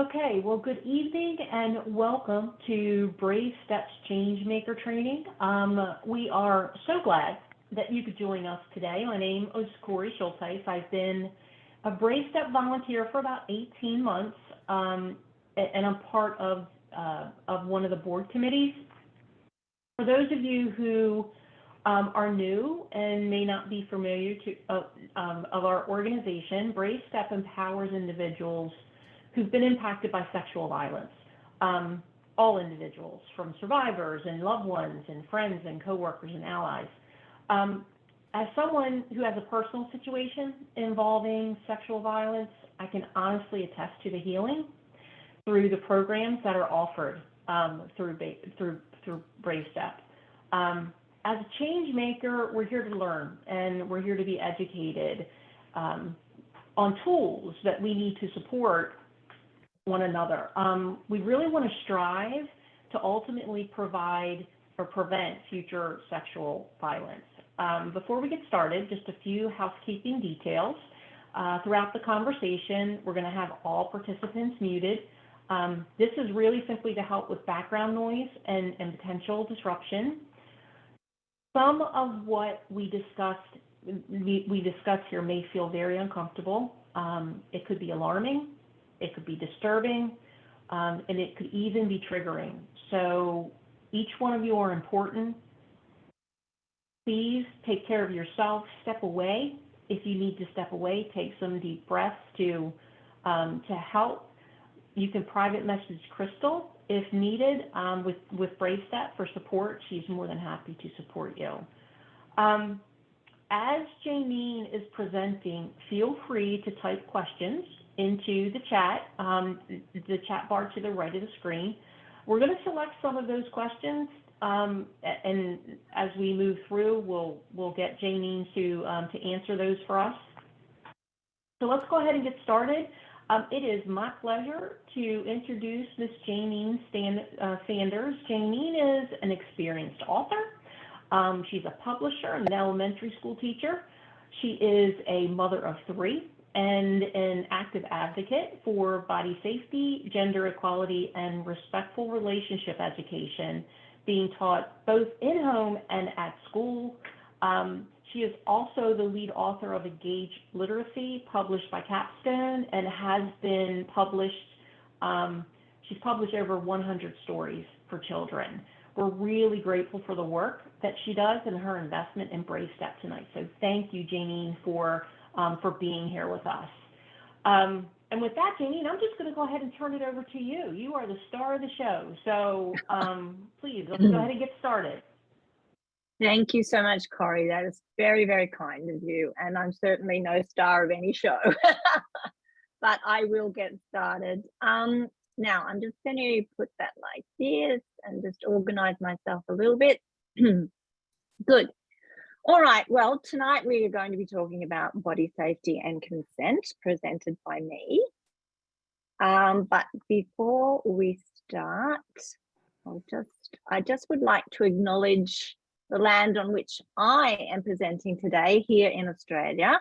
Okay, well, good evening and welcome to Brave Steps Changemaker training. We are so glad that you could join us today. My name is Corey Schulteis. I've been a Brave Step volunteer for about 18 months, and I'm part of one of the board committees. For those of you who are new and may not be familiar of our organization, Brave Step empowers individuals who've been impacted by sexual violence. All individuals, from survivors and loved ones and friends and coworkers and allies. As someone who has a personal situation involving sexual violence, I can honestly attest to the healing through the programs that are offered through Brave Step. As a change maker, we're here to learn and we're here to be educated on tools that we need to support one another. We really want to strive to ultimately provide or prevent future sexual violence. Before we get started, just a few housekeeping details. Throughout the conversation, we're going to have all participants muted. This is really simply to help with background noise and potential disruption. Some of what we discuss here may feel very uncomfortable. It could be alarming. It could be disturbing, and it could even be triggering. So each one of you are important. Please take care of yourself. Step away. If you need to step away, take some deep breaths to help. You can private message Crystal if needed with Brave Step for support. She's more than happy to support you. As Jayneen is presenting, feel free to type questions into the chat bar to the right of the screen. We're going to select some of those questions, and as we move through, we'll get Jayneen to answer those for us. So let's go ahead and get started. It is my pleasure to introduce Ms. Jayneen Sanders. Jayneen is an experienced author. She's a publisher and an elementary school teacher. She is a mother of 3 and an active advocate for body safety, gender equality, and respectful relationship education being taught both in home and at school. She is also the lead author of Engage Literacy, published by Capstone, and has been published, she's published over 100 stories for children. We're really grateful for the work that she does and her investment in Brave Step tonight. So thank you, Jayneen, for being here with us. And with that, Jayneen, I'm just going to go ahead and turn it over to you. You are the star of the show. So please, let's go ahead and get started. Thank you so much, Corey. That is very, very kind of you. And I'm certainly no star of any show, but I will get started. Now, I'm just going to put that like this and just organize myself a little bit. Good. All right. Well, tonight we are going to be talking about body safety and consent, presented by me. But before we start, I just would like to acknowledge the land on which I am presenting today here in Australia,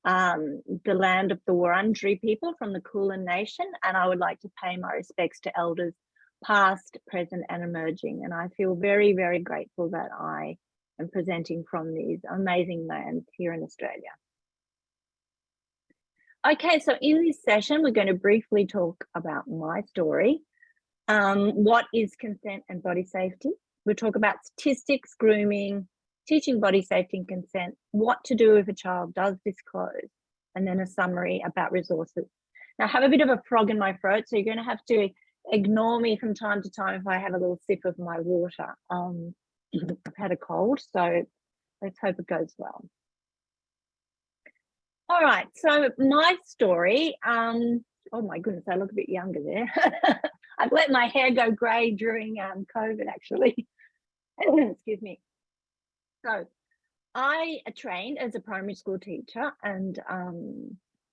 the land of the Wurundjeri people from the Kulin Nation, and I would like to pay my respects to elders past, present, and emerging. And I feel very, very grateful that I am presenting from these amazing lands here in Australia. Okay, so in this session, we're going to briefly talk about my story. What is consent and body safety? We'll talk about statistics, grooming, teaching body safety and consent, what to do if a child does disclose, and then a summary about resources. Now, I have a bit of a frog in my throat, so you're going to have to ignore me from time to time if I have a little sip of my water. I've had a cold, so let's hope it goes well. All right, so my story, oh my goodness, I look a bit younger there. I've let my hair go grey during COVID, actually. Excuse me. So I trained as a primary school teacher, and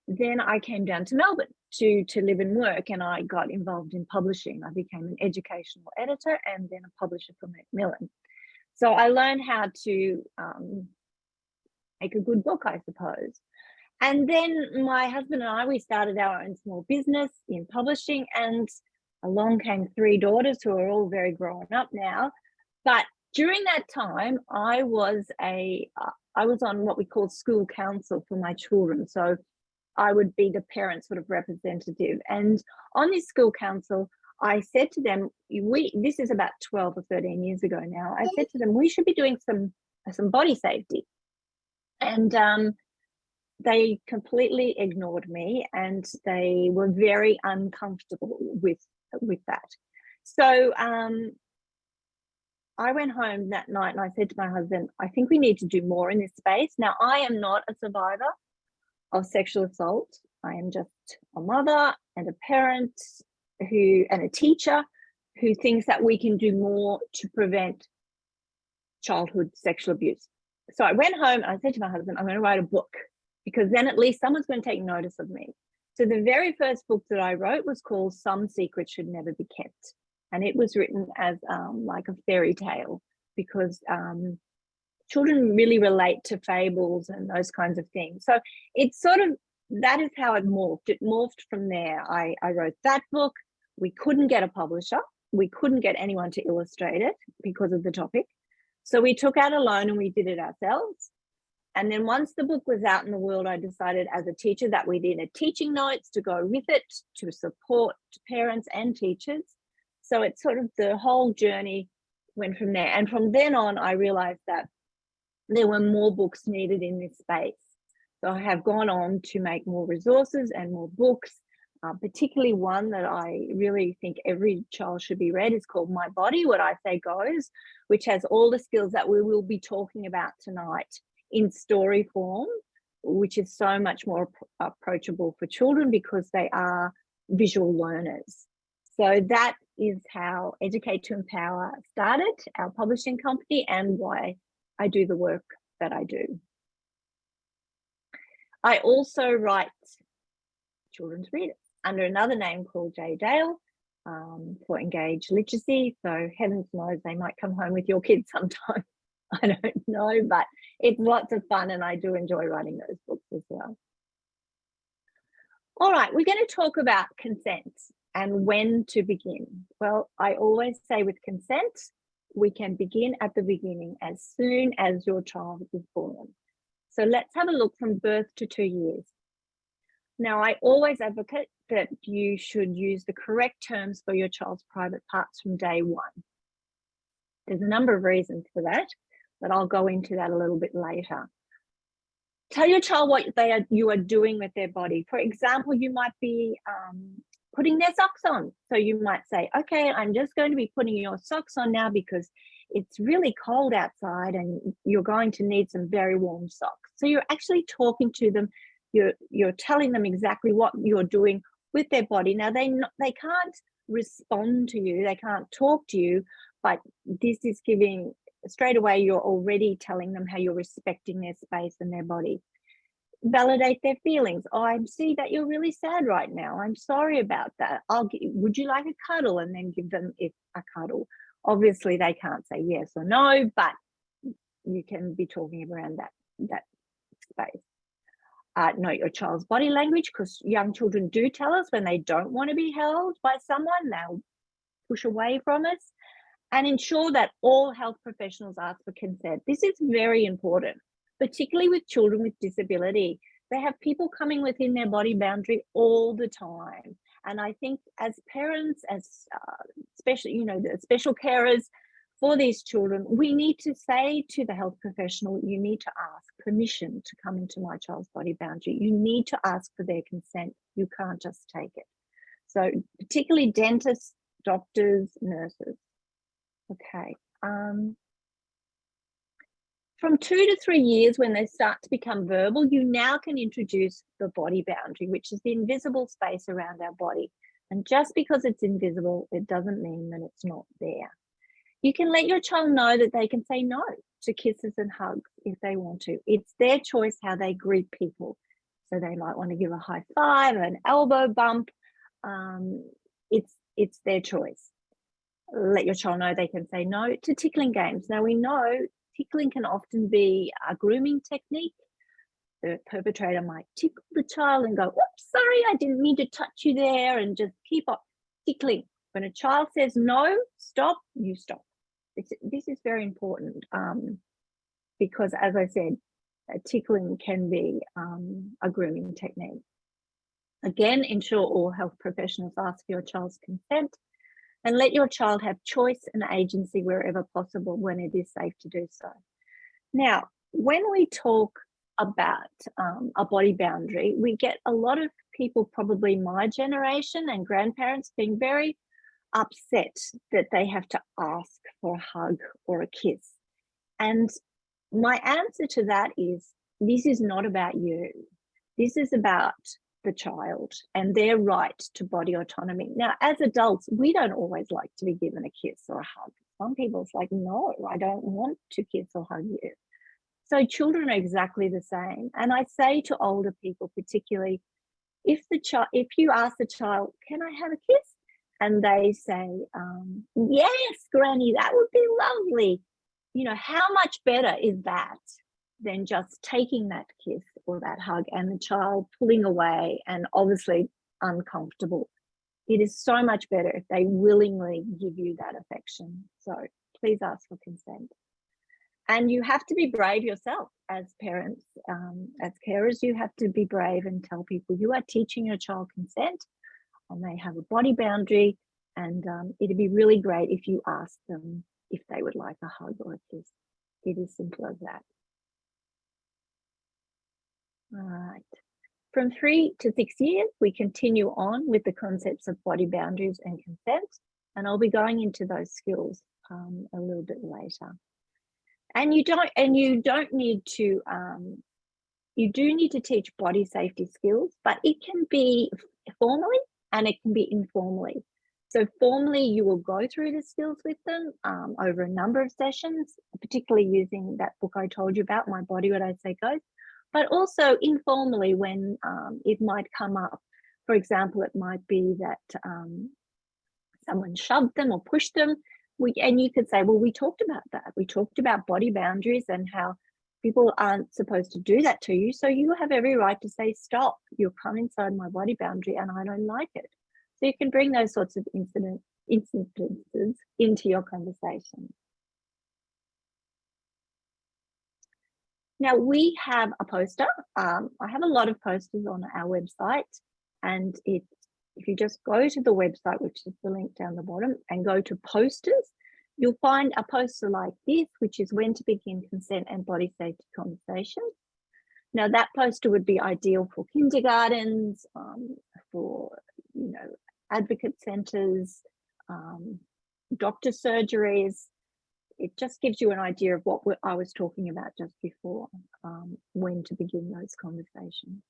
then I came down to Melbourne to live and work, and I got involved in publishing. I became an educational editor and then a publisher for Macmillan. So I learned how to make a good book, I suppose. And then my husband and I, we started our own small business in publishing, and along came 3 daughters who are all very grown up now. But during that time, I was on what we call school council for my children. So I would be the parent sort of representative. And on this school council, I said to them, this is about 12 or 13 years ago now, I said to them, we should be doing some body safety. And they completely ignored me, and they were very uncomfortable with that. So I went home that night and I said to my husband, I think we need to do more in this space. Now, I am not a survivor of sexual assault. I am just a mother and a parent and a teacher who thinks that we can do more to prevent childhood sexual abuse. So I went home and I said to my husband, I'm going to write a book, because then at least someone's going to take notice of me. So the very first book that I wrote was called Some Secrets Should Never Be Kept. And it was written as like a fairy tale, because children really relate to fables and those kinds of things. So it's sort of, that is how it morphed. It morphed from there. I wrote that book. We couldn't get a publisher. We couldn't get anyone to illustrate it because of the topic. So we took out a loan and we did it ourselves. And then once the book was out in the world, I decided as a teacher that we needed teaching notes to go with it to support parents and teachers. So it's sort of, the whole journey went from there. And from then on, I realized that there were more books needed in this space. So I have gone on to make more resources and more books, particularly one that I really think every child should be read is called My Body, What I Say Goes, which has all the skills that we will be talking about tonight in story form, which is so much more approachable for children because they are visual learners. So that is how Educate to Empower started, our publishing company, and why I do the work that I do. I also write children's readers under another name called J Dale for Engage Literacy. So heavens knows they might come home with your kids sometime. I don't know, but it's lots of fun and I do enjoy writing those books as well. All right, we're going to talk about consent and when to begin. Well, I always say with consent, we can begin at the beginning as soon as your child is born. So let's have a look from birth to 2 years. Now, I always advocate that you should use the correct terms for your child's private parts from day one. There's a number of reasons for that, but I'll go into that a little bit later. Tell your child what you are doing with their body. For example, you might be putting their socks on. So you might say, okay, I'm just going to be putting your socks on now because it's really cold outside and you're going to need some very warm socks. So you're actually talking to them. You're telling them exactly what you're doing with their body. Now, they can't respond to you. They can't talk to you, but this is giving, straight away, you're already telling them how you're respecting their space and their body. Validate their feelings. Oh, I see that you're really sad right now. I'm sorry about that. Would you like a cuddle? And then give them a cuddle. Obviously, they can't say yes or no, but you can be talking around that space. Note your child's body language, because young children do tell us when they don't want to be held by someone, they'll push away from us. And ensure that all health professionals ask for consent. This is very important, particularly with children with disability. They have people coming within their body boundary all the time. And I think as parents, as the special carers for these children, we need to say to the health professional, you need to ask permission to come into my child's body boundary. You need to ask for their consent. You can't just take it. So particularly dentists, doctors, nurses. Okay. From 2 to 3 years, when they start to become verbal, you now can introduce the body boundary, which is the invisible space around our body. And just because it's invisible, it doesn't mean that it's not there. You can let your child know that they can say no to kisses and hugs if they want to. It's their choice how they greet people. So they might want to give a high five, an elbow bump. It's their choice. Let your child know they can say no to tickling games. Now, we know tickling can often be a grooming technique. the perpetrator might tickle the child and go, oops, sorry, I didn't mean to touch you there, and just keep on tickling. When a child says no, stop, you stop. This is very important because, as I said, tickling can be a grooming technique. Again, ensure all health professionals ask for your child's consent and let your child have choice and agency wherever possible when it is safe to do so. Now, when we talk about a body boundary, we get a lot of people, probably my generation and grandparents, being very upset that they have to ask for a hug or a kiss. And my answer to that is, this is not about you. This is about the child and their right to body autonomy. Now, as adults, we don't always like to be given a kiss or a hug. Some people, it's like, no, I don't want to kiss or hug you. So children are exactly the same. And I say to older people, particularly, if you ask the child, can I have a kiss? And they say, yes, Granny, that would be lovely. You know, how much better is that than just taking that kiss or that hug and the child pulling away and obviously uncomfortable? It is so much better if they willingly give you that affection. So please ask for consent. And you have to be brave yourself as parents, as carers. You have to be brave and tell people you are teaching your child consent, and they have a body boundary, and it'd be really great if you ask them if they would like a hug or a kiss. It is simple as that. All right. From 3 to 6 years, we continue on with the concepts of body boundaries and consent, and I'll be going into those skills a little bit later. And you don't need to, you do need to teach body safety skills, but it can be formally and it can be informally. So formally, you will go through the skills with them over a number of sessions, particularly using that book I told you about, My Body, What I Say Goes, but also informally when it might come up. For example, it might be that someone shoved them or pushed them. And you could say, well, we talked about that. We talked about body boundaries and how people aren't supposed to do that to you. So you have every right to say, stop, you've come inside my body boundary and I don't like it. So you can bring those sorts of instances into your conversation. Now we have a poster. I have a lot of posters on our website, and if you just go to the website, which is the link down the bottom, and go to posters, you'll find a poster like this, which is when to begin consent and body safety conversations. Now that poster would be ideal for kindergartens, for advocate centres, doctor surgeries. It just gives you an idea of what I was talking about just before, when to begin those conversations.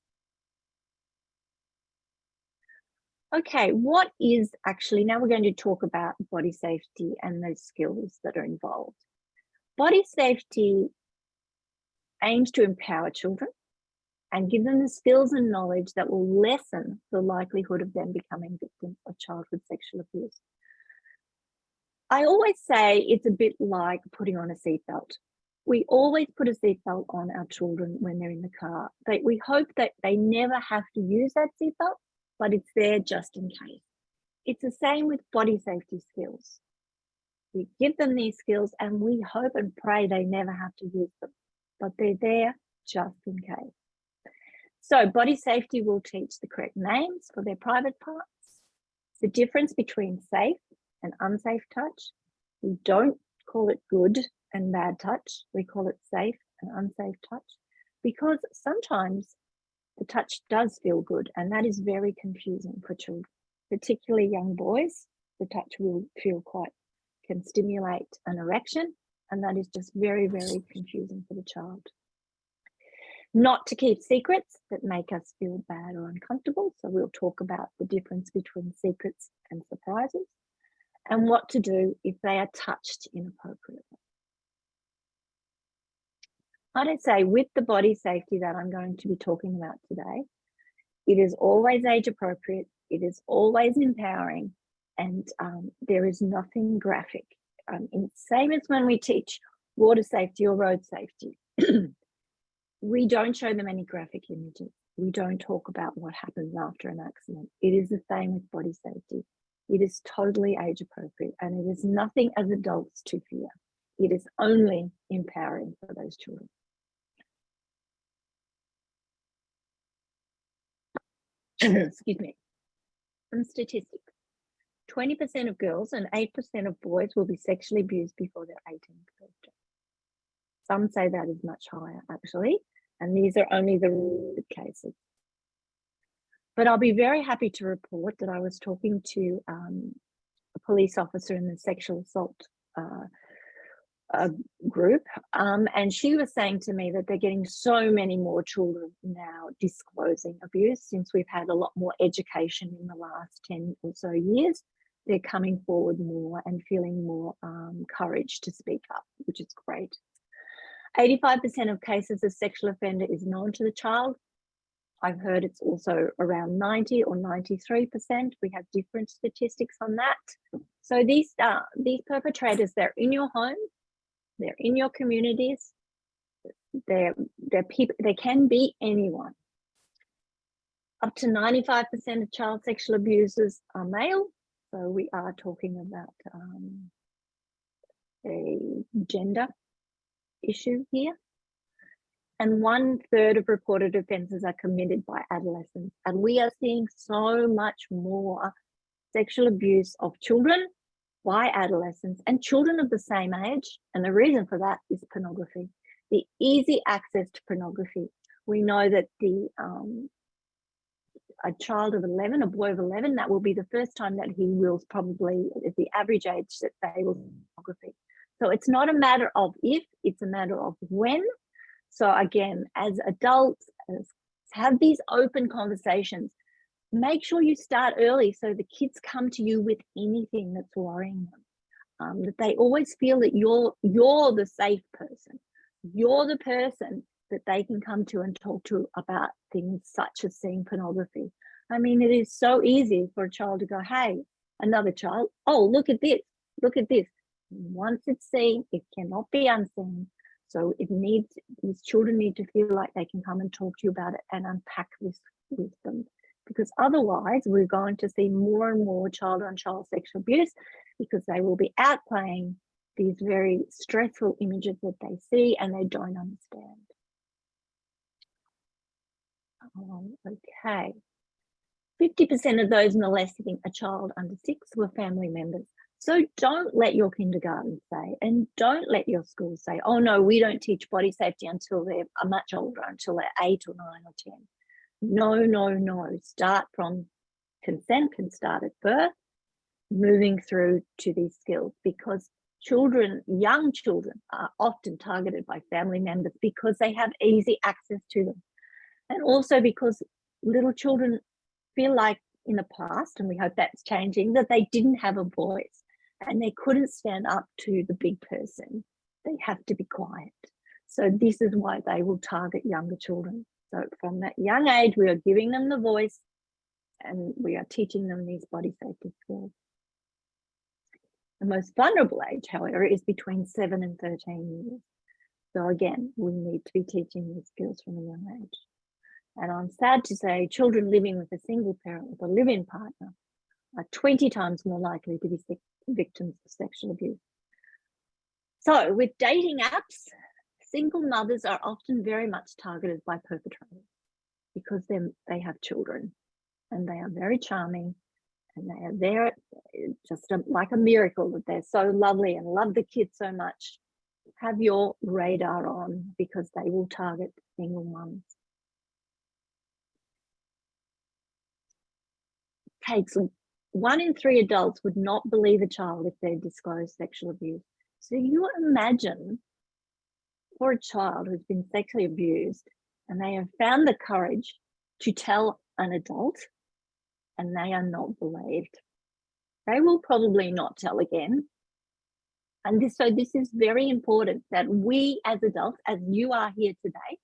Okay, what is actually, now we're going to talk about body safety and those skills that are involved. Body safety aims to empower children and give them the skills and knowledge that will lessen the likelihood of them becoming victims of childhood sexual abuse. I always say it's a bit like putting on a seatbelt. We always put a seatbelt on our children when they're in the car. We hope that they never have to use that seatbelt, but it's there just in case. It's the same with body safety skills. We give them these skills and we hope and pray they never have to use them, but they're there just in case. So body safety will teach the correct names for their private parts, the difference between safe and unsafe touch. We don't call it good and bad touch. We call it safe and unsafe touch, because sometimes the touch does feel good, and that is very confusing for children, particularly young boys. The touch can stimulate an erection, and that is just very, very confusing for the child. Not to keep secrets that make us feel bad or uncomfortable. So we'll talk about the difference between secrets and surprises, and what to do if they are touched inappropriately. I'd say with the body safety that I'm going to be talking about today, it is always age appropriate, it is always empowering, and there is nothing graphic. Same as when we teach water safety or road safety. we don't show them any graphic images. We don't talk about what happens after an accident. It is the same with body safety. It is totally age appropriate, and it is nothing as adults to fear. It is only empowering for those children. Excuse me. Some statistics. 20% of girls and 8% of boys will be sexually abused before their 18th birthday. Some say that is much higher, actually, and these are only the reported cases. But I'll be very happy to report that I was talking to a police officer in the sexual assault group, and she was saying to me that they're getting so many more children now disclosing abuse since we've had a lot more education in the last 10 or so years. They're coming forward more and feeling more courage to speak up, which is great. 85% of cases of sexual offender is known to the child. I've heard it's also around 90 or 93%. We have different statistics on that. So these perpetrators, they're in your home, they're in your communities, they're people, they can be anyone. Up to 95% of child sexual abusers are male. So we are talking about a gender issue here. And 1/3 of reported offences are committed by adolescents. And we are seeing so much more sexual abuse of children by adolescents and children of the same age. And the reason for that is pornography, the easy access to pornography. We know that a child of 11, a boy of 11, that will be the first time that he will probably, at the average age that they will see pornography. So it's not a matter of if, it's a matter of when. So again, as adults, have these open conversations. Make sure you start early so the kids come to you with anything that's worrying them. That they always feel that you're the safe person. You're the person that they can come to and talk to about things such as seeing pornography. I mean, it is so easy for a child to go, hey, another child, oh, look at this, look at this. Once it's seen, it cannot be unseen. So these children need to feel like they can come and talk to you about it and unpack this with them. Because otherwise we're going to see more and more child-on-child sexual abuse because they will be outplaying these very stressful images that they see and they don't understand. Okay. 50% of those molesting a child under 6 were family members. So don't let your kindergarten say, and don't let your school say, oh no, we don't teach body safety until they're much older, until they're 8 or 9 or 10. No, no, no. Start from consent, can start at birth, moving through to these skills, because children, young children, are often targeted by family members because they have easy access to them. And also because little children feel like in the past, and we hope that's changing, that they didn't have a voice and they couldn't stand up to the big person. They have to be quiet. So this is why they will target younger children. So from that young age, we are giving them the voice and we are teaching them these body safety skills. The most vulnerable age, however, is between 7 and 13 years. So again, we need to be teaching these skills from a young age. And I'm sad to say children living with a single parent with a live-in partner are 20 times more likely to be victims of sexual abuse. So with dating apps, single mothers are often very much targeted by perpetrators because they have children and they are very charming and they are there just like a miracle that they're so lovely and love the kids so much. Have your radar on because they will target single moms. Takes 1 in 3 adults would not believe a child if they disclose sexual abuse. So you imagine for a child who's been sexually abused and they have found the courage to tell an adult and they are not believed. They will probably not tell again. And this is very important that we as adults, as you are here today,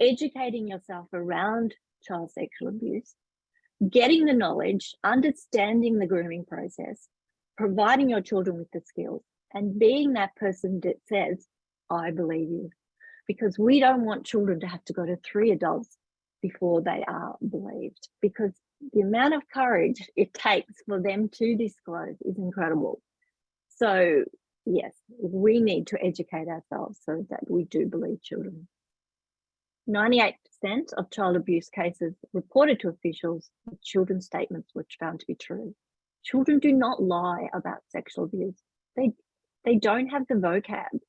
educating yourself around child sexual abuse, getting the knowledge, understanding the grooming process, providing your children with the skills, and being that person that says, I believe you. because we don't want children to have to go to 3 adults before they are believed, because the amount of courage it takes for them to disclose is incredible. So yes, we need to educate ourselves so that we do believe children. 98% of child abuse cases reported to officials, children's statements were found to be true. Children do not lie about sexual abuse. They don't have the vocab.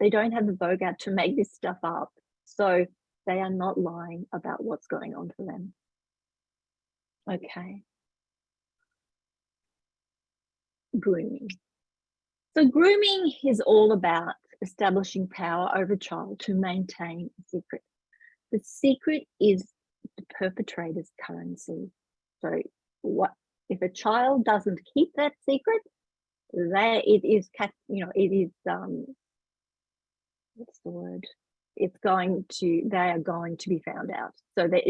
They don't have the vocab to make this stuff up. So they are not lying about what's going on for them. Okay. Grooming. So grooming is all about establishing power over a child to maintain a secret. The secret is the perpetrator's currency. So what if a child doesn't keep that secret, it is what's the word? They are going to be found out. So it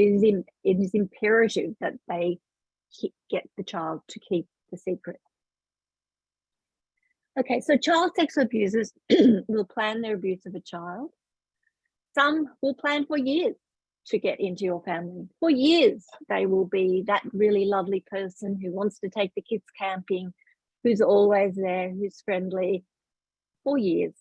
is imperative that they get the child to keep the secret. Okay, so child sexual abusers will plan their abuse of a child. Some will plan for years to get into your family. For years, they will be that really lovely person who wants to take the kids camping, who's always there, who's friendly. For years.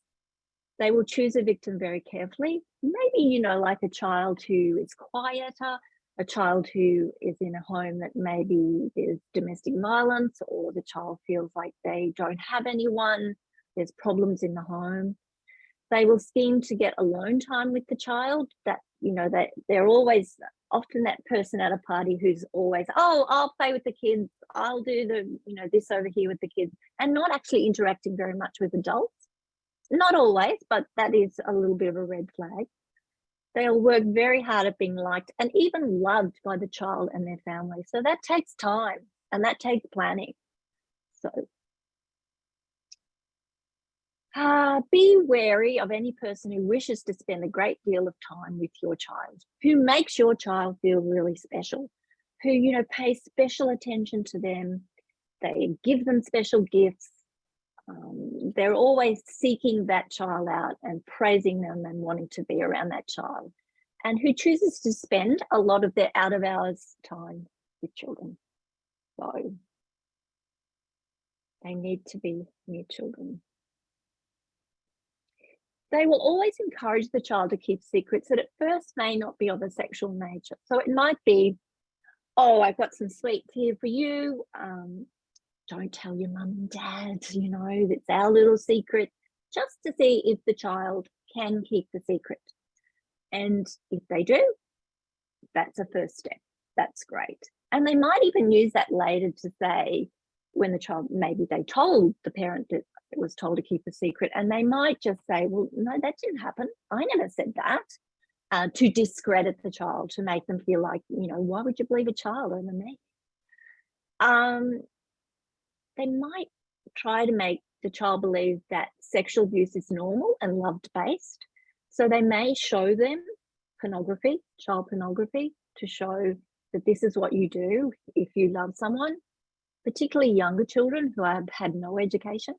They will choose a victim very carefully. Maybe, like a child who is quieter, a child who is in a home that maybe there's domestic violence, or the child feels like they don't have anyone, there's problems in the home. They will scheme to get alone time with the child, that they're always often that person at a party who's always, oh, I'll play with the kids, I'll do the this over here with the kids, and not actually interacting very much with adults. Not always, but that is a little bit of a red flag. They'll work very hard at being liked and even loved by the child and their family. So that takes time and that takes planning. So be wary of any person who wishes to spend a great deal of time with your child, who makes your child feel really special, who, pay special attention to them. They give them special gifts. They're always seeking that child out and praising them and wanting to be around that child, and who chooses to spend a lot of their out of hours time with children. So they need to be near children. They will always encourage the child to keep secrets that at first may not be of a sexual nature. So it might be, oh, I've got some sweets here for you. Don't tell your mum and dad, it's our little secret, just to see if the child can keep the secret. And if they do, that's a first step. That's great. And they might even use that later to say, when the child, maybe they told the parent that it was told to keep a secret, and they might just say, well, no, that didn't happen. I never said that, to discredit the child, to make them feel like, why would you believe a child over me? They might try to make the child believe that sexual abuse is normal and loved-based. So they may show them pornography, child pornography, to show that this is what you do if you love someone, particularly younger children who have had no education.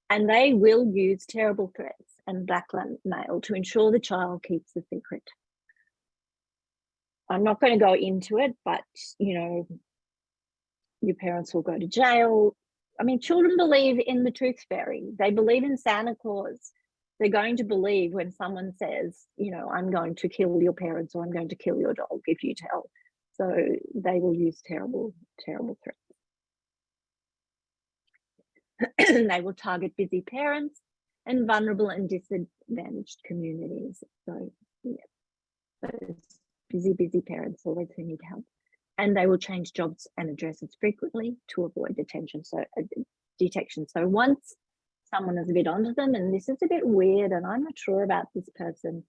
And they will use terrible threats and blackmail to ensure the child keeps the secret. I'm not going to go into it, but, your parents will go to jail. I mean, children believe in the tooth fairy. They believe in Santa Claus. They're going to believe when someone says, I'm going to kill your parents, or I'm going to kill your dog if you tell. So they will use terrible, terrible threats. They will target busy parents and vulnerable and disadvantaged communities. So yeah, those busy parents always who need help. And they will change jobs and addresses frequently to avoid detection. So once someone is a bit onto them and this is a bit weird and I'm not sure about this person,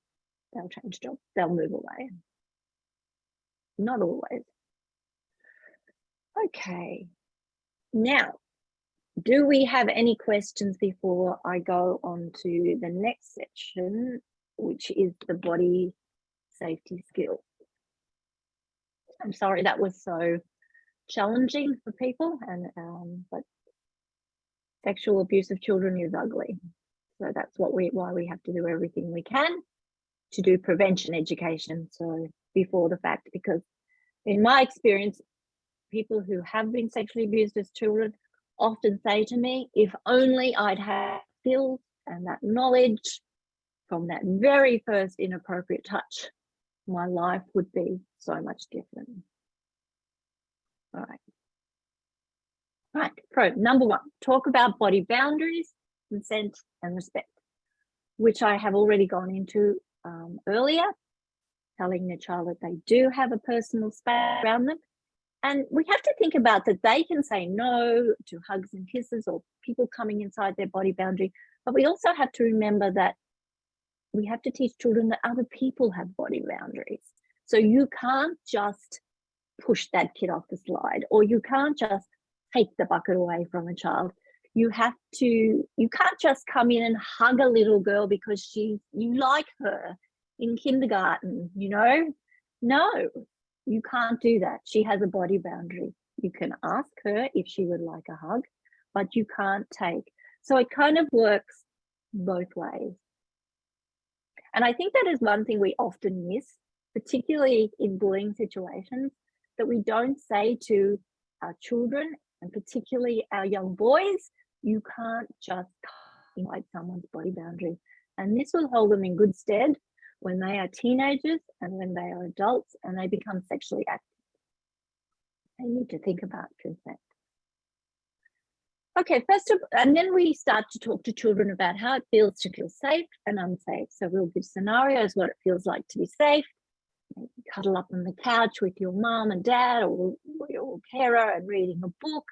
they'll change jobs, they'll move away. Not always. Okay, now, do we have any questions before I go on to the next section, which is the body safety skills? I'm sorry that was so challenging for people, but sexual abuse of children is ugly. So that's why we have to do everything we can to do prevention education, so before the fact, because in my experience, people who have been sexually abused as children often say to me, if only I'd had skills and that knowledge from that very first inappropriate touch, my life would be so much different. All right. Right, pro number 1, talk about body boundaries, consent, and respect, which I have already gone into earlier, telling the child that they do have a personal space around them. And we have to think about that they can say no to hugs and kisses or people coming inside their body boundary, but we also have to remember that we have to teach children that other people have body boundaries. So you can't just push that kid off the slide, or you can't just take the bucket away from a child. You can't just come in and hug a little girl because you like her in kindergarten, you know? No, you can't do that. She has a body boundary. You can ask her if she would like a hug, but you can't take. So it kind of works both ways. And I think that is one thing we often miss, particularly in bullying situations, that we don't say to our children, and particularly our young boys, you can't just invite someone's body boundary. And this will hold them in good stead when they are teenagers and when they are adults and they become sexually active. They need to think about consent. Okay, and then we start to talk to children about how it feels to feel safe and unsafe. So we'll give scenarios, what it feels like to be safe. Maybe cuddle up on the couch with your mom and dad or your carer and reading a book.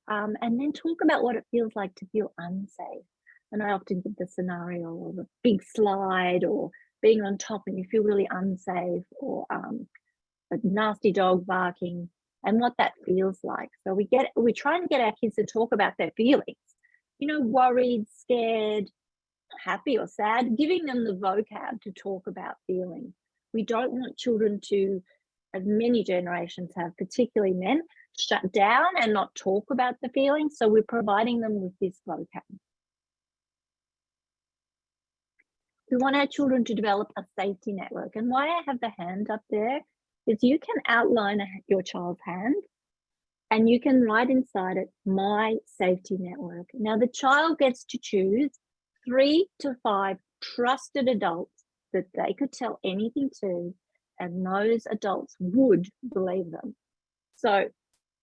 And then talk about what it feels like to feel unsafe. And I often give the scenario of a big slide or being on top and you feel really unsafe, or a nasty dog barking, and what that feels like. So we try and get our kids to talk about their feelings, you know, worried, scared, happy or sad, giving them the vocab to talk about feelings. We don't want children to, as many generations have, particularly men, shut down and not talk about the feelings. So we're providing them with this vocab. We want our children to develop a safety network. And why I have the hand up there is you can outline your child's hand and you can write inside it, my safety network. Now the child gets to choose 3 to 5 trusted adults that they could tell anything to, and those adults would believe them. So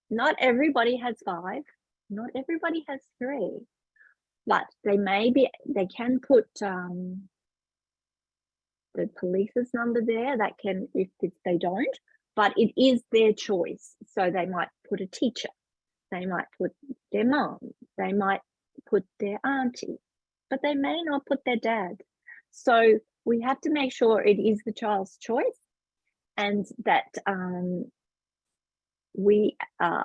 not everybody has 5, not everybody has 3, but they can put the police's number there. That can, if they don't, but it is their choice. So they might put a teacher, they might put their mom, they might put their auntie, but they may not put their dad. So we have to make sure it is the child's choice, and that we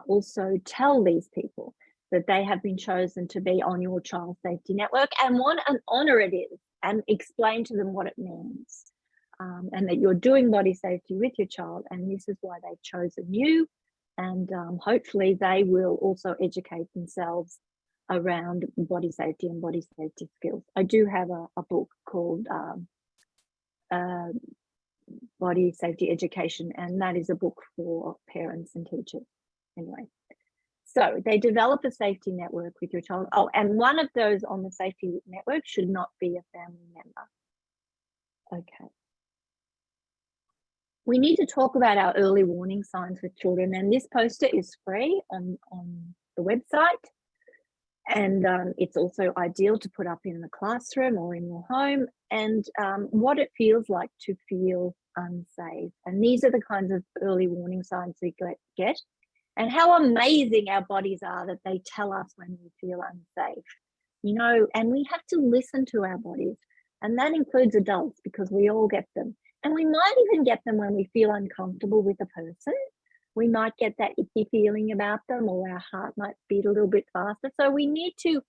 also tell these people that they have been chosen to be on your child's safety network, and what an honor it is, and explain to them what it means, and that you're doing body safety with your child, and this is why they've chosen you. And hopefully they will also educate themselves around body safety and body safety skills. I do have a book called Body Safety Education, and that is a book for parents and teachers. Anyway, so they develop a safety network with your child. Oh, and one of those on the safety network should not be a family member. Okay. We need to talk about our early warning signs with children, and this poster is free on the website, and it's also ideal to put up in the classroom or in your home, and what it feels like to feel unsafe. And these are the kinds of early warning signs we get, and how amazing our bodies are that they tell us when we feel unsafe, you know. And we have to listen to our bodies, and that includes adults, because we all get them. And we might even get them when we feel uncomfortable with a person. We might get that icky feeling about them, or our heart might beat a little bit faster. So we need to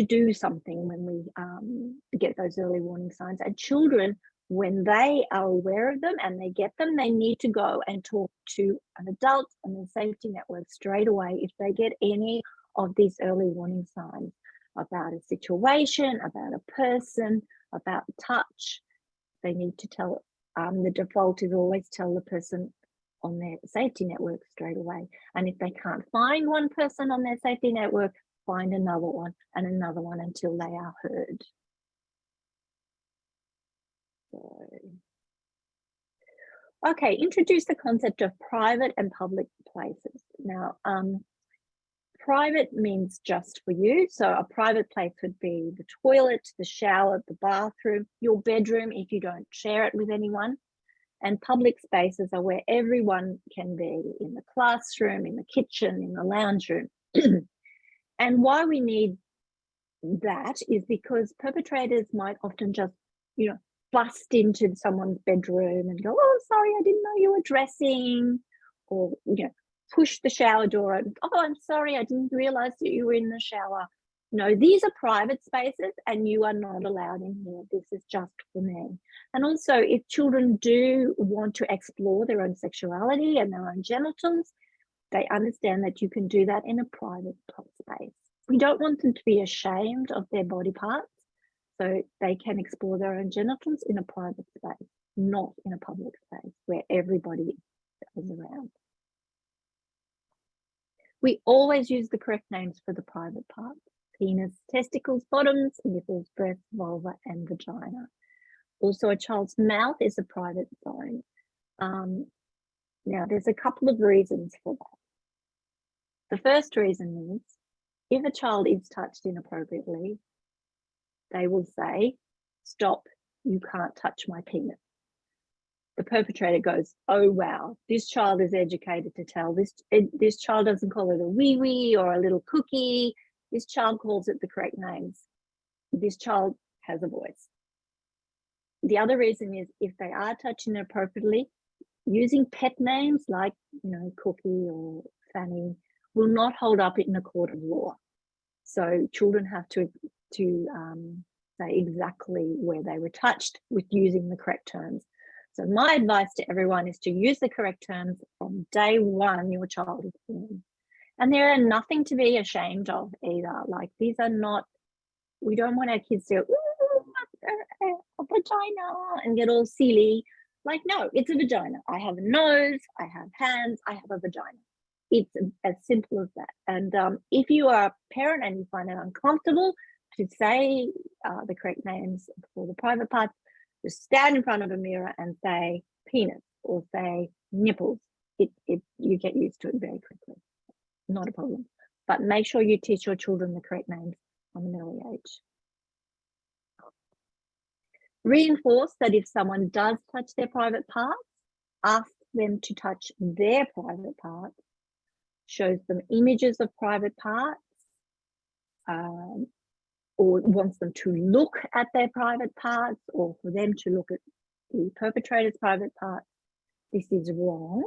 do something when we get those early warning signs. And children, when they are aware of them and they get them, they need to go and talk to an adult and the safety network straight away if they get any of these early warning signs about a situation, about a person, about touch. they need to tell, the default is always tell the person on their safety network straight away. And if they can't find one person on their safety network, find another one and another one until they are heard. So, okay, introduce the concept of private and public places. Now, private means just for you. So a private place would be the toilet, the shower, the bathroom, your bedroom if you don't share it with anyone. And public spaces are where everyone can be, in the classroom, in the kitchen, in the lounge room. And why we need that is because perpetrators might often just, bust into someone's bedroom and go, oh, sorry, I didn't know you were dressing, or, push the shower door open. Oh, I'm sorry, I didn't realize that you were in the shower. No, these are private spaces and you are not allowed in here. This is just for me. And also, if children do want to explore their own sexuality and their own genitals, they understand that you can do that in a private space. We don't want them to be ashamed of their body parts, so they can explore their own genitals in a private space, not in a public space where everybody is around. We always use the correct names for the private parts: penis, testicles, bottoms, nipples, breasts, vulva, and vagina. Also, a child's mouth is a private zone. Now, there's a couple of reasons for that. The first reason is, if a child is touched inappropriately, they will say, stop, you can't touch my penis. The perpetrator goes, oh, wow, this child is educated to tell. This child doesn't call it a wee-wee or a little cookie. This child calls it the correct names. This child has a voice. The other reason is, if they are touched inappropriately, using pet names like, Cookie or Fanny will not hold up in a court of law. So children have to say exactly where they were touched with using the correct terms. So my advice to everyone is to use the correct terms from day one your child is born. And there are nothing to be ashamed of either. Like, these are not, we don't want our kids to go, ooh, a vagina, and get all silly. Like, no, it's a vagina. I have a nose, I have hands, I have a vagina. It's as simple as that. And if you are a parent and you find it uncomfortable to say the correct names for the private parts, just stand in front of a mirror and say penis or say nipples. You get used to it very quickly. Not a problem. But make sure you teach your children the correct names from an early age. Reinforce that if someone does touch their private parts, ask them to touch their private parts. Shows them images of private parts, or wants them to look at their private parts, or for them to look at the perpetrator's private parts. This is wrong,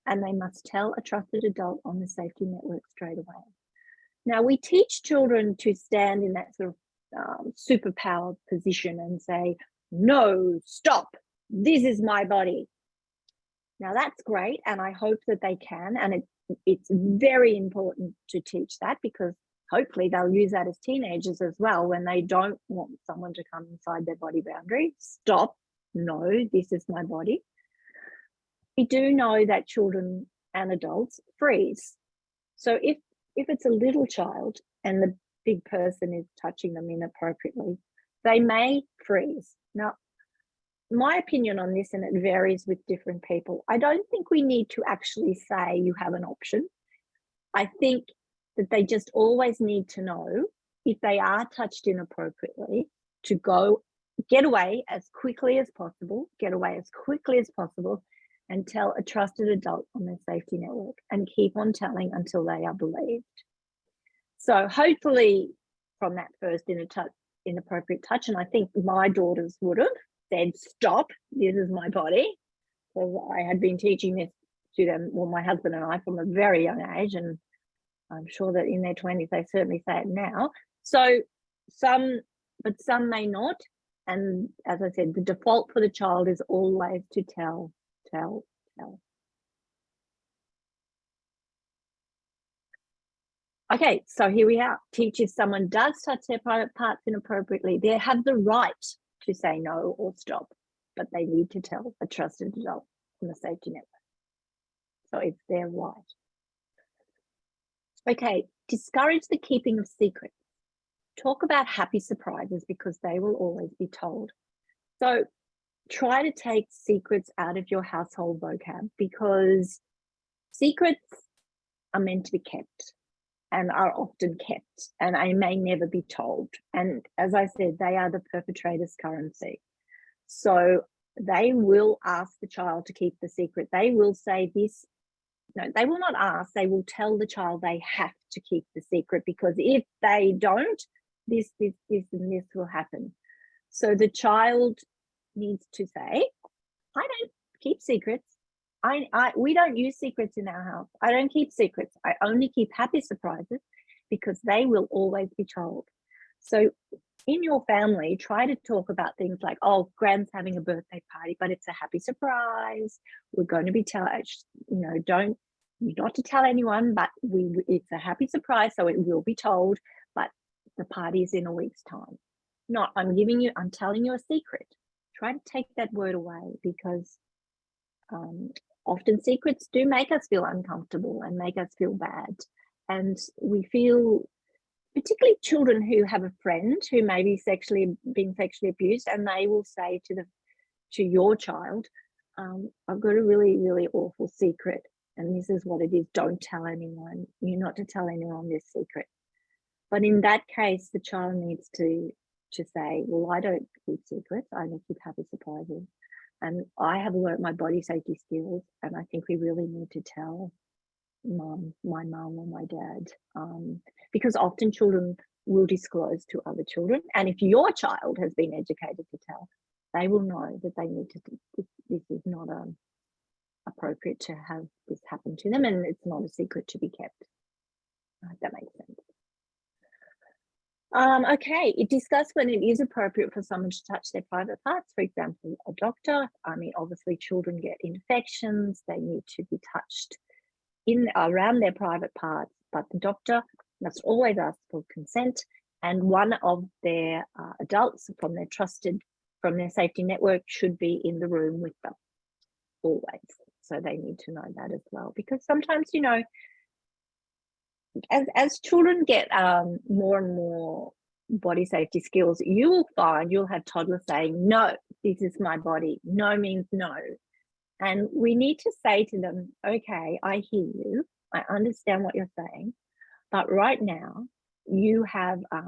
and they must tell a trusted adult on the safety network straight away. Now, we teach children to stand in that sort of superpower position and say, no, stop, this is my body. Now, that's great, and I hope that they can, and it's very important to teach that, because hopefully they'll use that as teenagers as well when they don't want someone to come inside their body boundary. Stop, no, this is my body. We do know that children and adults freeze. So if it's a little child and the big person is touching them inappropriately, they may freeze. Now, my opinion on this, and it varies with different people, I don't think we need to actually say you have an option. I think that they just always need to know, if they are touched inappropriately, to go get away as quickly as possible, and tell a trusted adult on their safety network, and keep on telling until they are believed. So hopefully from that first inappropriate touch, and I think my daughters would have said, stop, this is my body, because I had been teaching this to them, well, my husband and I, from a very young age, and I'm sure that in their 20s they certainly say it now. So some may not, and as I said, the default for the child is always to tell. Okay, so here we are. Teach: if someone does touch their private parts inappropriately, they have the right to say no or stop. but they need to tell a trusted adult on the safety network. So it's their right. Okay, discourage the keeping of secrets. Talk about happy surprises because they will always be told. So try to take secrets out of your household vocab, because secrets are meant to be kept and are often kept, and they may never be told. And as I said, they are the perpetrator's currency. So they will ask the child to keep the secret. They will say this. No, they will not ask. They will tell the child they have to keep the secret, because if they don't, this, and this will happen. So the child needs to say, I don't keep secrets. We don't use secrets in our house. I don't keep secrets. I only keep happy surprises, because they will always be told. So in your family, try to talk about things like, oh, Gran's having a birthday party, but it's a happy surprise. We're going to be not to tell anyone, but it's a happy surprise, so it will be told, but the party is in a week's time. Not, I'm telling you a secret. Try to take that word away, because often secrets do make us feel uncomfortable and make us feel bad. And we feel, particularly children who have a friend who may be being sexually abused, and they will say to your child, I've got a really, really awful secret, and this is what it is. Don't tell anyone. You're not to tell anyone this secret. But in that case, the child needs to say, well, I don't keep secrets. I only keep happy surprises. And I have learnt my body safety skills, and I think we really need to tell my mum or my dad, because often children will disclose to other children. And if your child has been educated to tell, they will know that they need to, this is not appropriate to have this happen to them, and it's not a secret to be kept. I hope that makes sense. Okay, discuss when it is appropriate for someone to touch their private parts, for example, a doctor. I mean, obviously children get infections, they need to be touched around their private parts, but the doctor must always ask for consent, and one of their adults from their safety network should be in the room with them, always. So they need to know that as well, because sometimes, as children get more and more body safety skills, you will find you'll have toddlers saying, no, this is my body. No means no. And we need to say to them, okay, I hear you. I understand what you're saying. But right now, you have a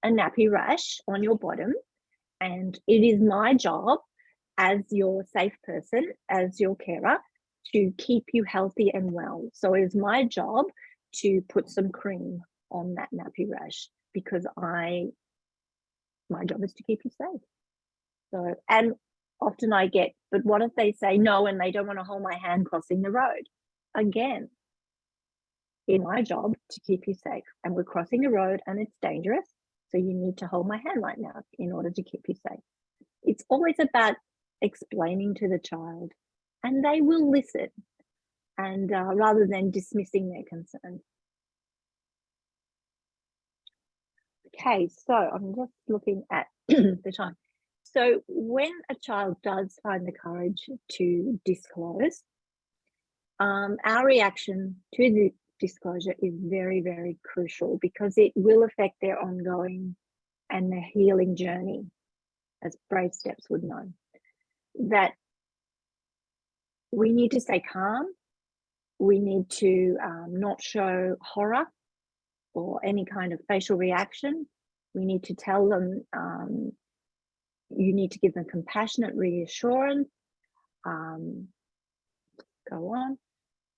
nappy rash on your bottom, and it is my job as your safe person, as your carer, to keep you healthy and well. So it is my job to put some cream on that nappy rash, because my job is to keep you safe. So, and often I get, but what if they say no and they don't want to hold my hand crossing the road? Again, it's my job to keep you safe, and we're crossing the road and it's dangerous, so you need to hold my hand right now in order to keep you safe. It's always about explaining to the child, and they will listen, and rather than dismissing their concerns. Okay, so I'm just looking at the time. So when a child does find the courage to disclose, our reaction to the disclosure is very, very crucial, because it will affect their ongoing and their healing journey, as Brave Steps would know. That we need to stay calm. We need to not show horror or any kind of facial reaction. We need to tell them, you need to give them compassionate reassurance. Go on.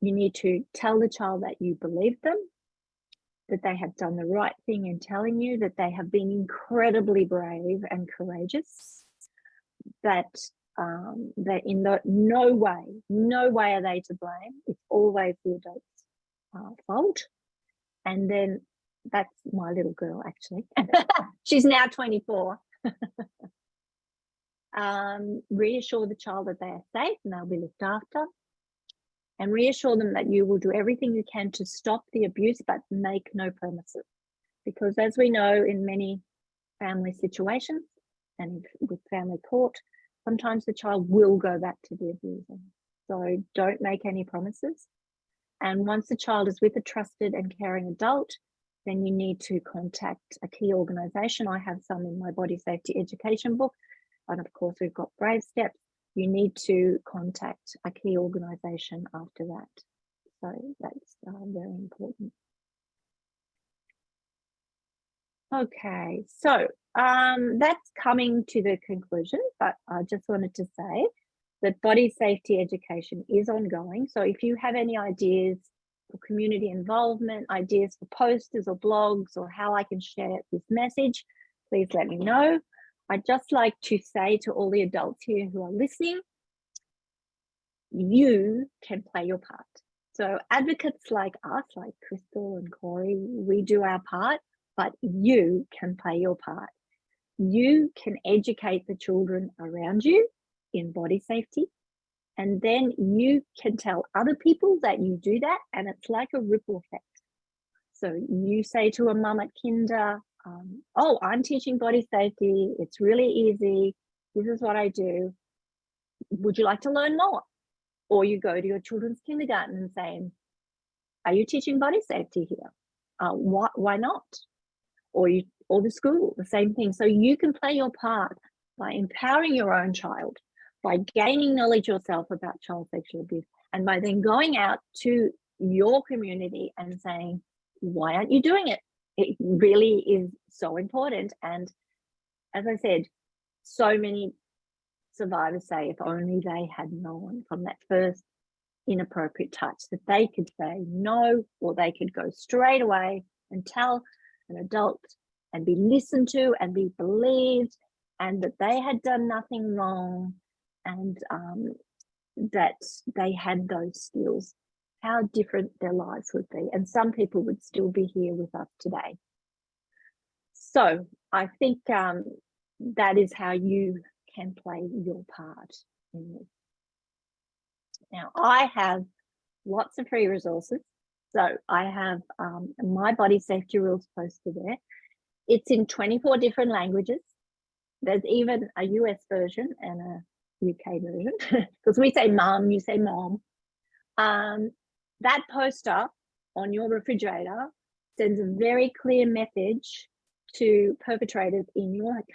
You need to tell the child that you believe them, that they have done the right thing in telling you, that they have been incredibly brave and courageous, that no way are they to blame. It's always the adult's fault. And then that's my little girl, actually. She's now 24. Reassure the child that they are safe and they'll be looked after. And reassure them that you will do everything you can to stop the abuse, but make no promises. Because as we know, in many family situations and with family court, sometimes the child will go back to the abuser. So don't make any promises. And once the child is with a trusted and caring adult, then you need to contact a key organisation. I have some in my body safety education book. And of course, we've got Brave Steps. You need to contact a key organisation after that. So that's very important. Okay, so that's coming to the conclusion, but I just wanted to say that body safety education is ongoing. So if you have any ideas for community involvement, ideas for posters or blogs, or how I can share this message, please let me know. I'd just like to say to all the adults here who are listening, you can play your part. So advocates like us, like Crystal and Corey, we do our part, but you can play your part. You can educate the children around you in body safety, and then you can tell other people that you do that, and it's like a ripple effect. So you say to a mum at kinder, oh, I'm teaching body safety, it's really easy, this is what I do, would you like to learn more? Or you go to your children's kindergarten and say, are you teaching body safety here? Why not? Or the school, the same thing. So you can play your part by empowering your own child, by gaining knowledge yourself about child sexual abuse, and by then going out to your community and saying, why aren't you doing it? It really is so important. And as I said, so many survivors say if only they had known from that first inappropriate touch that they could say no, or they could go straight away and tell an adult and be listened to and be believed, and that they had done nothing wrong, and that they had those skills, how different their lives would be. And some people would still be here with us today. So I think that is how you can play your part in this. Now, I have lots of free resources. So I have my body safety rules posted there. It's in 24 different languages. There's even a US version and a UK version, because we say mum, you say mom. That poster on your refrigerator sends a very clear message to perpetrators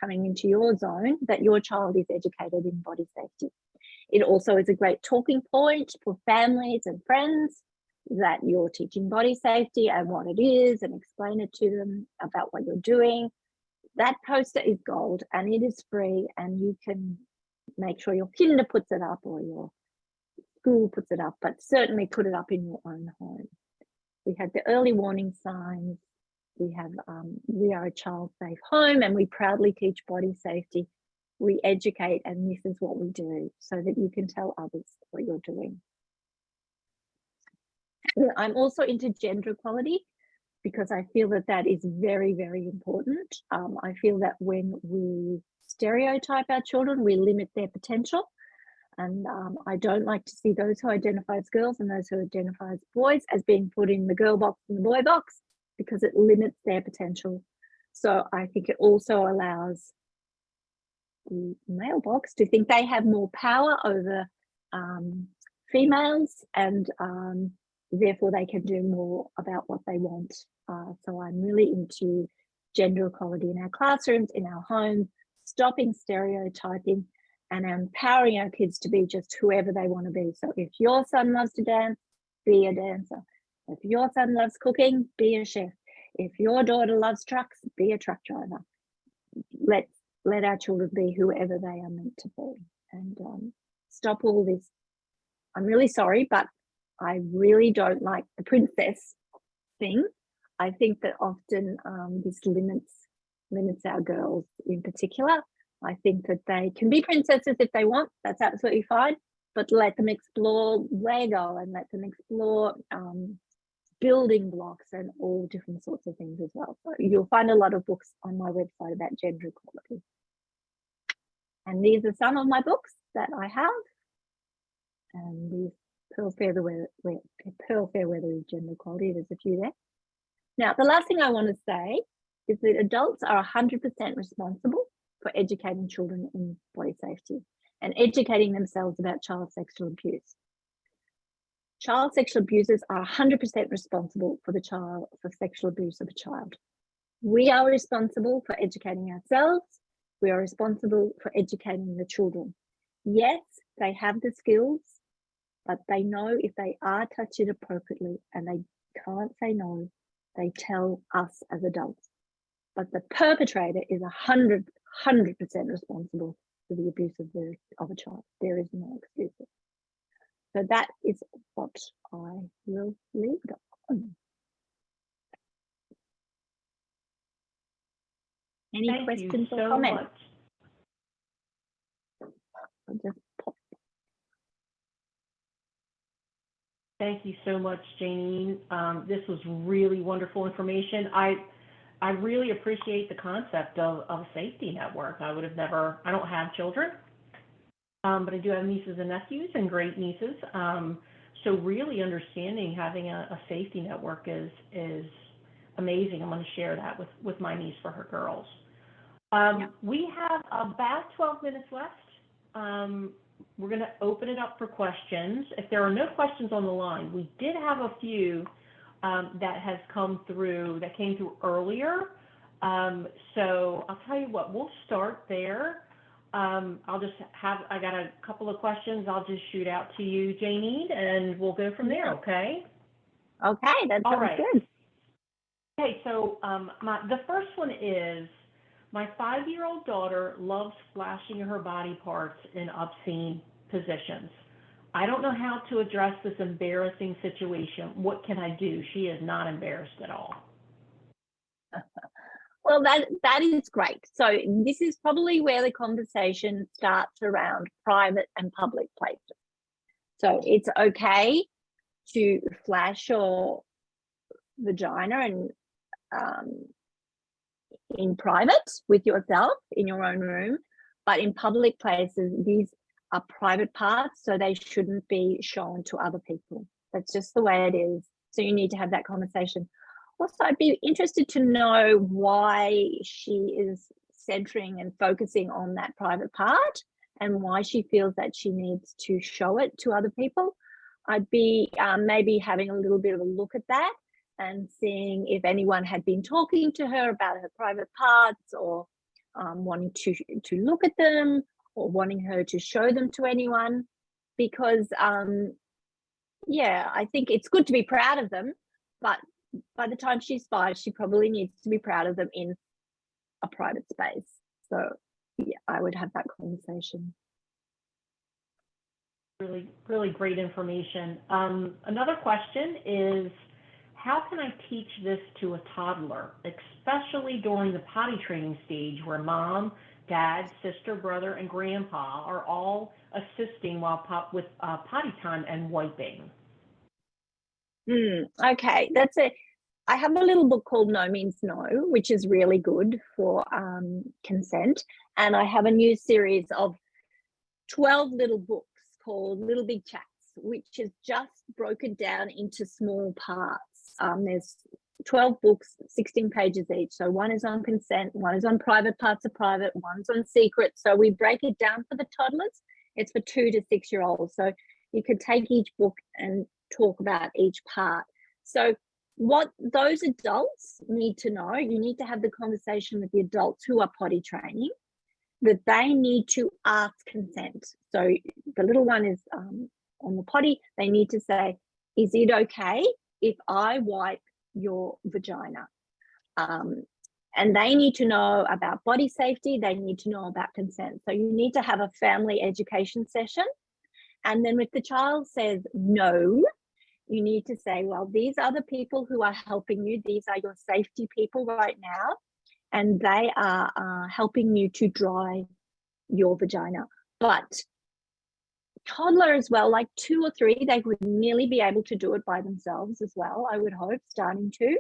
coming into your zone that your child is educated in body safety. It also is a great talking point for families and friends that you're teaching body safety and what it is, and explain it to them about what you're doing. That poster is gold, and it is free, and you can make sure your kinder puts it up or your school puts it up, but certainly put it up in your own home. We have the early warning signs. We have we are a child safe home, and we proudly teach body safety. We educate, and this is what we do, so that you can tell others what you're doing. I'm also into gender equality, because I feel that that is very, very important. I feel that when we stereotype our children, we limit their potential. And I don't like to see those who identify as girls and those who identify as boys as being put in the girl box and the boy box, because it limits their potential. So I think it also allows the male box to think they have more power over females, and therefore they can do more about what they want. So I'm really into gender equality in our classrooms, in our homes, stopping stereotyping, and empowering our kids to be just whoever they want to be. So if your son loves to dance, be a dancer. If your son loves cooking, be a chef. If your daughter loves trucks, be a truck driver. Let our children be whoever they are meant to be, and stop all this. I'm really sorry, but I really don't like the princess thing. I think that often this limits our girls in particular. I think that they can be princesses if they want. That's absolutely fine, but let them explore Lego, and let them explore building blocks and all different sorts of things as well. So you'll find a lot of books on my website about gender equality. And these are some of my books that I have. And these Pearl Fairweather is gender equality. There's a few there. Now, the last thing I want to say is that adults are 100% responsible for educating children in body safety. and educating themselves about child sexual abuse. Child sexual abusers are 100% responsible for sexual abuse of a child. We are responsible for educating ourselves. We are responsible for educating the children. Yes, they have the skills, but they know if they are touched inappropriately and they can't say no, they tell us as adults. But the perpetrator is 100% responsible for the abuse of a child. There is no excuse. So that is what I will leave it on. Any Thank questions you or so comments? much. I'll just pop. Thank you so much, Jayneen. This was really wonderful information. I really appreciate the concept of a safety network. I don't have children, but I do have nieces and nephews and great nieces. So really understanding having a safety network is amazing. I'm going to share that with my niece for her girls. We have about 12 minutes left. We're going to open it up for questions. If there are no questions on the line, we did have a few that came through earlier. So I'll tell you what, we'll start there. I got a couple of questions I'll just shoot out to you, Jayneen, and we'll go from there, okay? Okay, that sounds good. Okay, so the first one is, my 5-year-old daughter loves flashing her body parts in obscene positions. I don't know how to address this embarrassing situation. What can I do? She is not embarrassed at all. Well, that is great. So this is probably where the conversation starts around private and public places. So it's okay to flash your vagina and in private with yourself in your own room, but in public places, these are private parts, so they shouldn't be shown to other people. That's just the way it is. So you need to have that conversation. Also, I'd be interested to know why she is centering and focusing on that private part and why she feels that she needs to show it to other people. I'd be maybe having a little bit of a look at that and seeing if anyone had been talking to her about her private parts, or wanting to look at them, or wanting her to show them to anyone. Because I think it's good to be proud of them, but by the time she's 5, she probably needs to be proud of them in a private space. So yeah, I would have that conversation. Really, really great information. Another question is, how can I teach this to a toddler, especially during the potty training stage where mom, dad, sister, brother, and grandpa are all assisting with potty time and wiping? Okay, I have a little book called No Means No, which is really good for consent. And I have a new series of 12 little books called Little Big Chats, which is just broken down into small parts. There's 12 books, 16 pages each. So one is on consent, one is on private parts of private, one's on secret. So we break it down for the toddlers. It's for 2 to 6-year-olds. So you could take each book and talk about each part. So what those adults need to know, you need to have the conversation with the adults who are potty training, that they need to ask consent. So the little one is on the potty, they need to say, is it okay if I wipe your vagina? And they need to know about body safety. They need to know about consent. So you need to have a family education session. And then if the child says no, you need to say, well, these are the people who are helping you. These are your safety people right now. And they are helping you to dry your vagina. But toddler as well, like 2 or 3, they would nearly be able to do it by themselves as well, I would hope, starting to.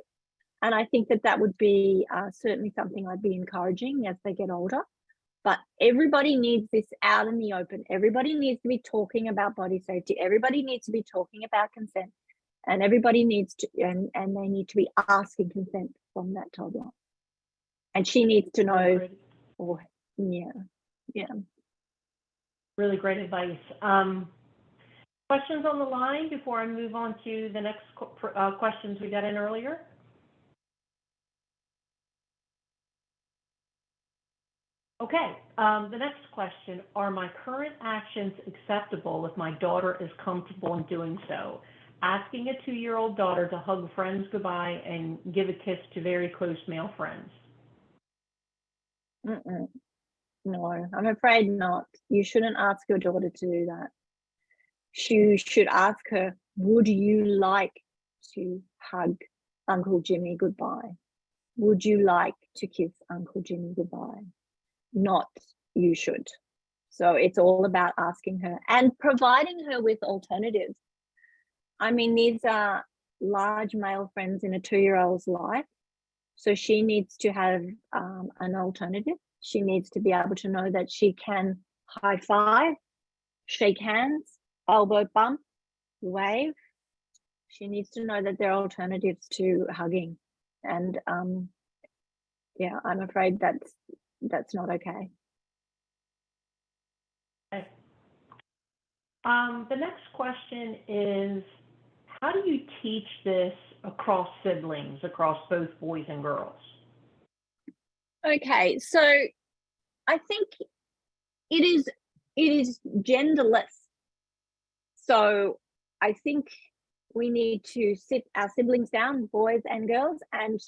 And I think that would be certainly something I'd be encouraging as they get older. But everybody needs this out in the open. Everybody needs to be talking about body safety. Everybody needs to be talking about consent. And everybody needs to, and they need to be asking consent from that toddler. And she needs to know, yeah. Really great advice. Questions on the line before I move on to the next questions we got in earlier? Okay, the next question, are my current actions acceptable if my daughter is comfortable in doing so? Asking a 2-year-old daughter to hug friends goodbye and give a kiss to very close male friends. Mm-mm. No, I'm afraid not. You shouldn't ask your daughter to do that. You should ask her, would you like to hug Uncle Jimmy goodbye? Would you like to kiss Uncle Jimmy goodbye? Not you should. So it's all about asking her and providing her with alternatives. I mean, these are large male friends in a 2-year-old's life. So she needs to have an alternative. She needs to be able to know that she can high five, shake hands, elbow bump, wave. She needs to know that there are alternatives to hugging. And yeah, I'm afraid that's not okay. Okay. The next question is, how do you teach this across siblings, across both boys and girls? Okay, so I think it is genderless. So I think we need to sit our siblings down, boys and girls, and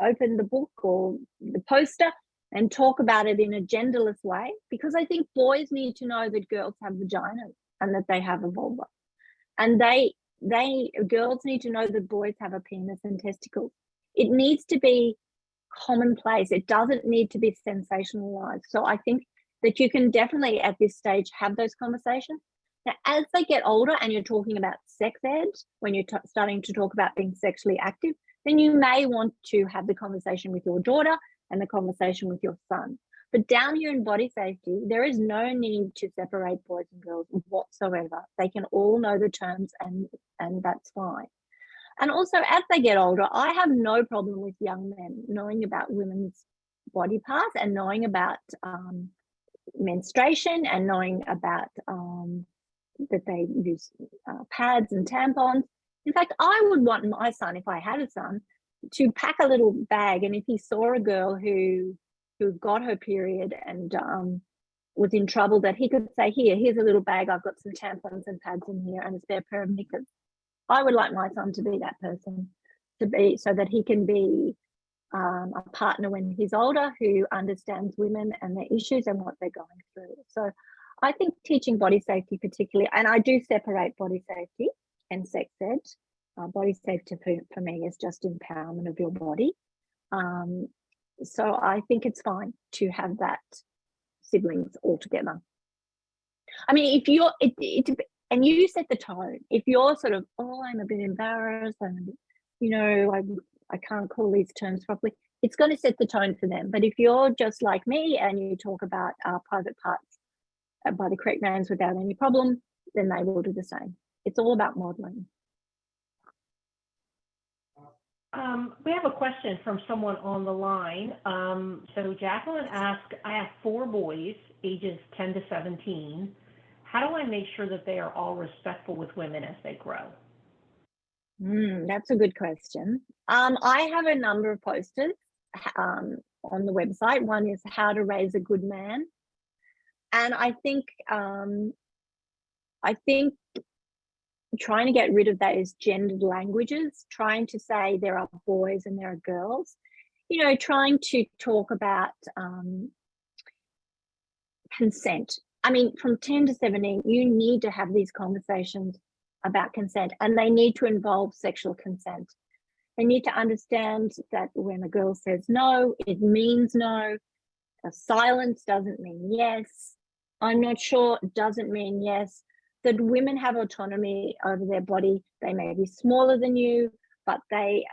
open the book or the poster and talk about it in a genderless way, because I think boys need to know that girls have vaginas and that they have a vulva, and girls need to know that boys have a penis and testicles. It needs to be commonplace. It doesn't need to be sensationalized. So I think that you can definitely at this stage have those conversations. Now, as they get older and you're talking about sex ed, when you're starting to talk about being sexually active, then you may want to have the conversation with your daughter and the conversation with your son. But down here in body safety, there is no need to separate boys and girls whatsoever. They can all know the terms, and that's fine. And also, as they get older, I have no problem with young men knowing about women's body parts and knowing about menstruation and knowing about that they use pads and tampons. In fact, I would want my son, if I had a son, to pack a little bag, and if he saw a girl who got her period and was in trouble, that he could say, here's a little bag, I've got some tampons and pads in here and a spare pair of knickers. I would like my son to be that person, so that he can be a partner when he's older who understands women and their issues and what they're going through. So I think teaching body safety particularly, and I do separate body safety and sex ed. Body safety for me is just empowerment of your body. So I think it's fine to have that siblings all together. I mean, if you're, and you set the tone. If you're sort of, I'm a bit embarrassed, and I can't call these terms properly, it's going to set the tone for them. But if you're just like me and you talk about private parts by the correct names without any problem, then they will do the same. It's all about modeling. We have a question from someone on the line. So Jacqueline asked, I have 4 boys, ages 10 to 17. How do I make sure that they are all respectful with women as they grow? That's a good question. I have a number of posters on the website. One is how to raise a good man. And I think trying to get rid of those gendered languages, trying to say there are boys and there are girls, trying to talk about consent. I mean, from 10 to 17, you need to have these conversations about consent, and they need to involve sexual consent. They need to understand that when a girl says no, it means no. A silence doesn't mean yes. I'm not sure doesn't mean yes. That women have autonomy over their body. They may be smaller than you, but they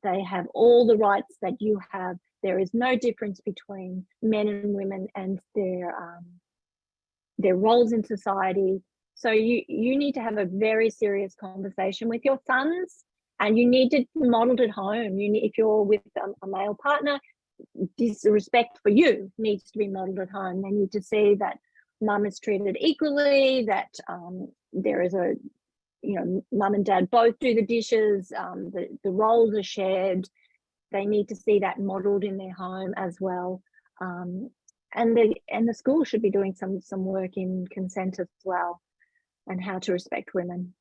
have all the rights that you have. There is no difference between men and women and their roles in society. So you need to have a very serious conversation with your sons, and you need to model it at home. If you're with a male partner, this respect for you needs to be modeled at home. They need to see that mum is treated equally, that there is a, mum and dad both do the dishes, the roles are shared. They need to see that modeled in their home as well. And the school should be doing some work in consent as well, and how to respect women.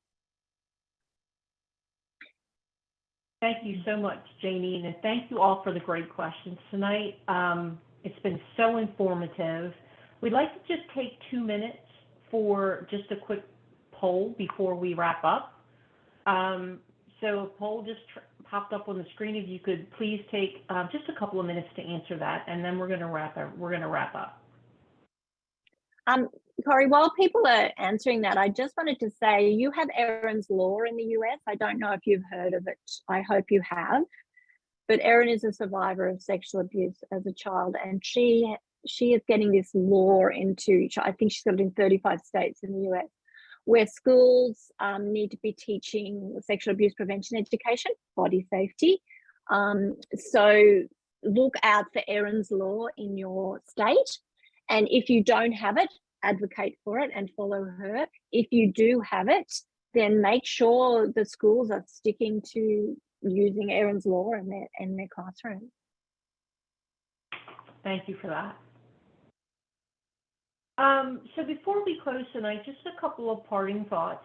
Thank you so much, Jayneen, and thank you all for the great questions tonight. It's been so informative. We'd like to just take 2 minutes for just a quick poll before we wrap up. So a poll just popped up on the screen. If you could please take just a couple of minutes to answer that, and then we're going to wrap up. Corey, while people are answering that, I just wanted to say you have Erin's Law in the US. I don't know if you've heard of it. I hope you have. But Erin is a survivor of sexual abuse as a child, and she is getting this law into, I think she's got it in 35 states in the US, where schools need to be teaching sexual abuse prevention education, body safety. So look out for Erin's Law in your state. And if you don't have it, advocate for it and follow her. If you do have it, then make sure the schools are sticking to using Erin's Law in their classroom. Thank you for that. So before we close tonight, just a couple of parting thoughts.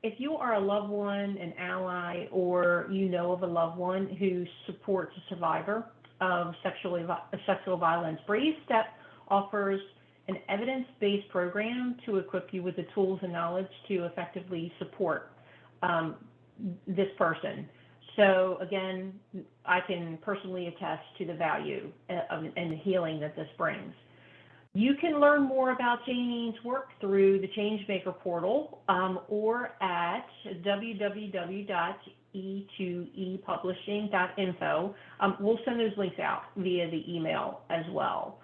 If you are a loved one, an ally, or you know of a loved one who supports a survivor of sexual violence, Brave Step offers an evidence-based program to equip you with the tools and knowledge to effectively support this person. So again, I can personally attest to the value and the healing that this brings. You can learn more about Jayneen's work through the Changemaker portal or at www.e2epublishing.info. We'll send those links out via the email as well.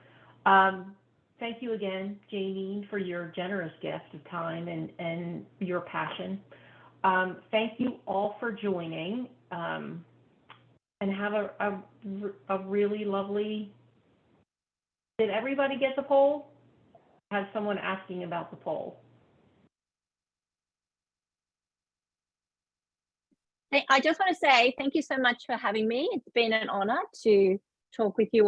Thank you again, Jayneen, for your generous gift of time and your passion. Thank you all for joining, and have a really lovely. Did everybody get the poll? I had someone asking about the poll. I just want to say thank you so much for having me. It's been an honor to talk with you